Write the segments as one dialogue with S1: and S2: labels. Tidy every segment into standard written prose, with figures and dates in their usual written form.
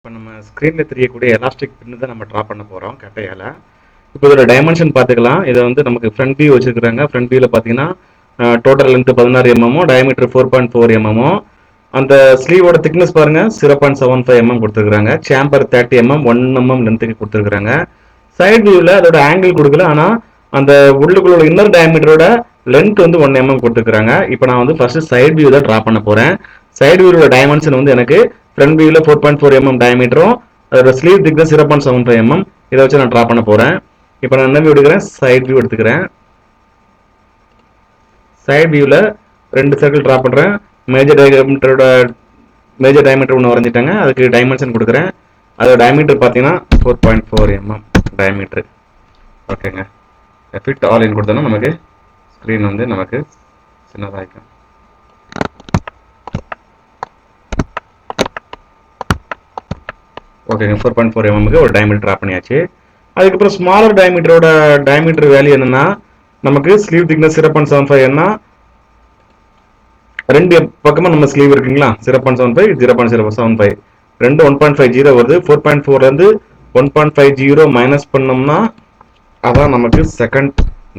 S1: இப்போ நம்ம ஸ்க்ரீனில் தெரியக்கூடிய எலாஸ்டிக் பின்னு தான் நம்ம ட்ரா பண்ண போகிறோம் கட்டையால். இப்போ இதோட டைமென்ஷன் பார்த்துக்கலாம். இதை வந்து நமக்கு ஃப்ரண்ட் வியூ வச்சுருக்காங்க. ஃப்ரண்ட் வியூவில் பார்த்தீங்கன்னா total length 16 mm, diameter 4.4 mm. அந்த ஸ்லீவோட திக்னஸ் பாருங்கள் 0.75 mm கொடுத்துருக்காங்க. சேம்பர் 30 mm, 1 mm லென்த்துக்கு கொடுத்துருக்காங்க. சைடு வியூவில் அதோட ஆங்கிள் கொடுக்கல, ஆனால் அந்த உள்ளுக்குள்ள இன்னர் டயமீட்டரோட லென்த் வந்து 1 mm கொடுத்துருக்காங்க. இப்போ நான் வந்து ஃபர்ஸ்ட் சைடு வியூ தான் ட்ரா பண்ண போகிறேன். சைடு வியூவோட டைமென்ஷன் வந்து எனக்கு ஃப்ரண்ட் வியூவில் 4.4 mm டயமீட்டரும் அதோட ஸ்லீவ் திக்னஸ் 0.75 mm. இதை வச்சு நான் ட்ரா பண்ண போகிறேன். இப்போ நான் என்ன வியூ எடுக்கிறேன்? சைடு வியூ எடுத்துக்கிறேன். சைடு வியூவில் 2 சர்க்கிள் ட்ரா பண்ணுறேன். மேஜர் டயமீட்டர் ஒன்று வரைஞ்சிட்டாங்க. அதுக்கு டைமென்ஷன் கொடுக்குறேன். அதோட டயமீட்டர் பார்த்தீங்கன்னா 4.4 mm டயமீட்டர். ஓகேங்க. ஃபிட் ஆல் இன் கொடுத்தோன்னா நமக்கு ஸ்க்ரீன் வந்து நமக்கு சின்னதாகிக்கும். ஓகேங்க. 4.4 mm ஒரு டயமீட்டர் ட்ரா பண்ணியாச்சு. அதுக்கப்புறம் ஸ்மாலர் டயமீட்டரோட டயமீட்டர் வேல்யூ என்னன்னா நமக்கு ஸ்லீவ் திக்னஸ் 0.75 என்ன, ரெண்டு பக்கமும் நம்ம ஸ்லீவ் இருக்குங்களா, 0.75 0.075 ரெண்டு 1.50 வருது. 4.4லேருந்து 1.50 மைனஸ் பண்ணோம்னா அதான் நமக்கு செகண்ட்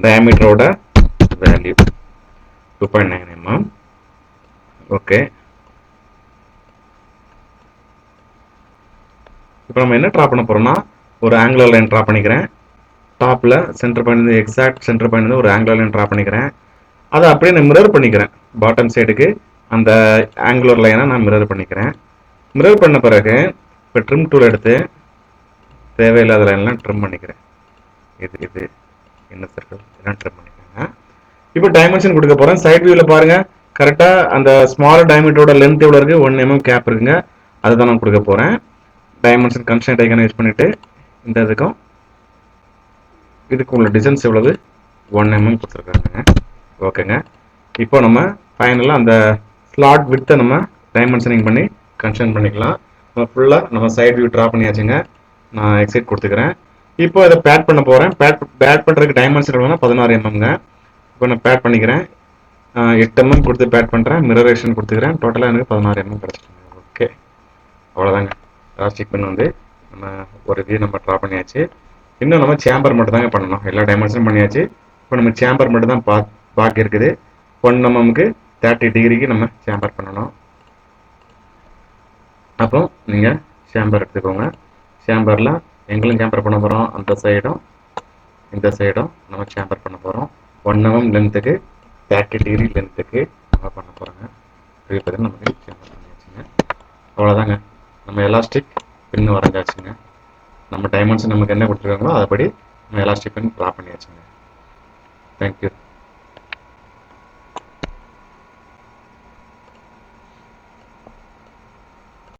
S1: டயமீட்டரோட வேல்யூ 2.9 mm. ஓகே. இப்போ நம்ம என்ன ட்ரா பண்ண போகிறோம்னா ஒரு ஆங்குலர் லைன் ட்ரா பண்ணிக்கிறேன். டாப்பில் centre point exact centre point ஒரு ஆங்குலர் லைன் ட்ரா பண்ணிக்கிறேன். அதை அப்படியே நான் மிரர் பண்ணிக்கிறேன். பாட்டம் சைடுக்கு அந்த ஆங்குலர் லைனை நான் மிரர் பண்ணிக்கிறேன். மிரர் பண்ண பிறகு இப்போ ட்ரிம் டூல் எடுத்து தேவையில்லாத லைன்லாம் ட்ரிம் பண்ணிக்கிறேன். இது என்ன சர்க்கிள் இதெல்லாம் ட்ரிம் பண்ணிக்கிறேங்க. இப்போ டைமென்ஷன் கொடுக்க போகிறேன். சைட் வியூவில் பாருங்கள், கரெக்டாக அந்த ஸ்மாலர் டயமீட்டரோட லென்த் எவ்வளோ இருக்குது? 1 mm கேப் இருக்குங்க. அதை தான் நான் கொடுக்க போகிறேன். டைமென்ஷன் கன்ஸ்ட்ரெயின்ட் ஐக்கானை யூஸ் பண்ணிவிட்டு இந்த இதுக்கு உள்ள டிஸ்டன்ஸ் எவ்வளவு? 1 mm கொடுத்துருக்காங்க. ஓகேங்க. இப்போ நம்ம ஃபைனலாக அந்த ஸ்லாட் வித்தை நம்ம டைமென்ஷனிங் பண்ணி கன்ஸ்ட்ரெயின் பண்ணிக்கலாம். ஃபுல்லாக நம்ம சைட் வியூ ட்ரா பண்ணியாச்சுங்க. நான் எக்ஸைட் கொடுத்துக்கிறேன். இப்போ இதை பேட் பண்ண போகிறேன். பேட் பண்ணுறதுக்கு டைமென்ஷன் எவ்வளோனா 16 mmங்க. இப்போ நான் பேட் பண்ணிக்கிறேன். 8 mm கொடுத்து பேட் பண்ணுறேன். மிரரேஷன் கொடுத்துக்கிறேன். டோட்டலாக எனக்கு 16 mm கிடச்சிட்டுங்க. ஓகே, அவ்வளோதாங்க. எலாஸ்டிக் பின் வந்து நம்ம ஒரு வியூ நம்ம ட்ரா பண்ணியாச்சு. இன்னும் நம்ம சேம்பர் மட்டும் தாங்க பண்ணணும். எல்லா டைமென்ஷனும் பண்ணியாச்சு. இப்போ நம்ம சேம்பர் மட்டும் தான் பாக்கி இருக்குது. 1 mmக்கு 30 டிகிரிக்கு நம்ம சேம்பர் பண்ணணும். அப்போ நீங்கள் சேம்பர் எடுத்துக்கோங்க. சேம்பரில் எங்களும் சேம்பர் பண்ண போகிறோம். அந்த சைடும் இந்த சைடும் நம்ம சேம்பர் பண்ண போகிறோம். 1 mm லென்த்துக்கு 30 டிகிரி லென்த்துக்கு நம்ம பண்ண போகிறோங்க. இப்போ நமக்கு சேம்பர் பண்ணியாச்சுங்க. அவ்வளோதாங்க. நம்ம எலாஸ்டிக் பின்னு வரைஞ்சாச்சுங்க. நம்ம டைமென்ஷன் நமக்கு என்ன கொடுத்துருக்காங்களோ அதுபடி நம்ம எலாஸ்டிக் பின் ட்ரா பண்ணியாச்சுங்க. தேங்க்யூ.